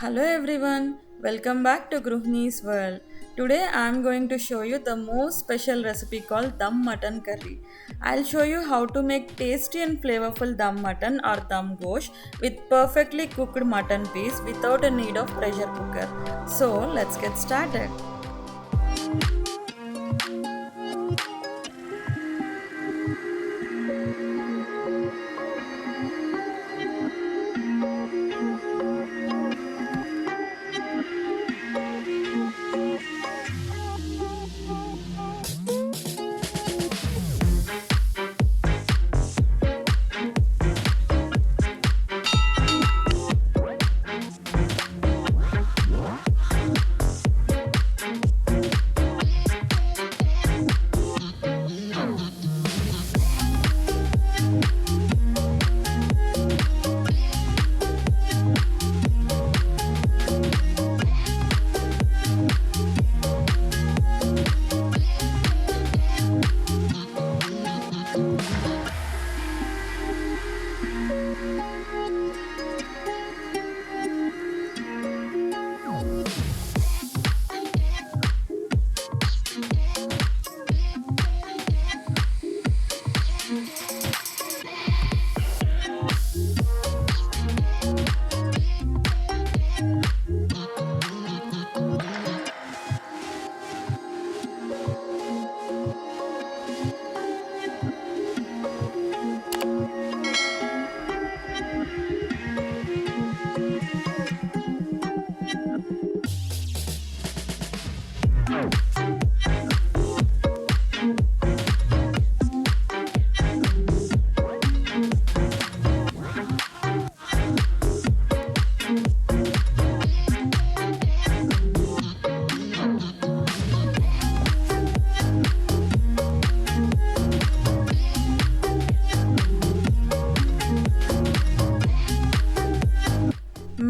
Hello everyone, welcome back to Gruhinis World. Today I am going to show you the most special recipe called Dum Mutton Curry. I'll show you how to make tasty and flavorful dum mutton or dum gosht with perfectly cooked mutton piece without a need of pressure cooker. So let's get started.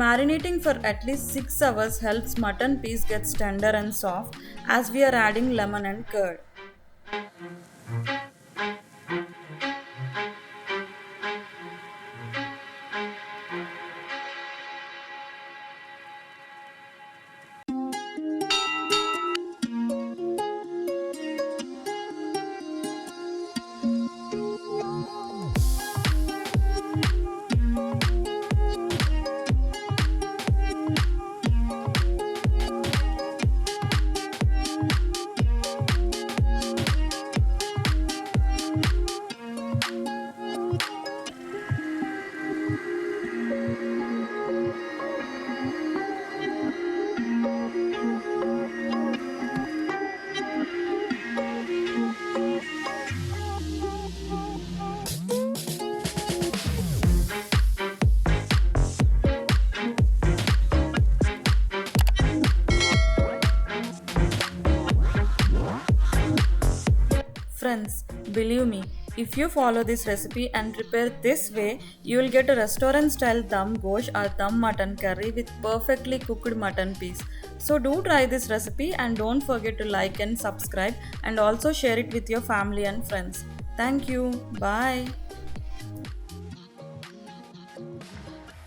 Marinating for at least 6 hours helps mutton piece get tender and soft as we are adding lemon and curd. Friends, believe me, if you follow this recipe and prepare this way, you will get a restaurant style dum gosht or dum mutton curry with perfectly cooked mutton piece. So do try this recipe and don't forget to like and subscribe and also share it with your family and friends. Thank you. Bye.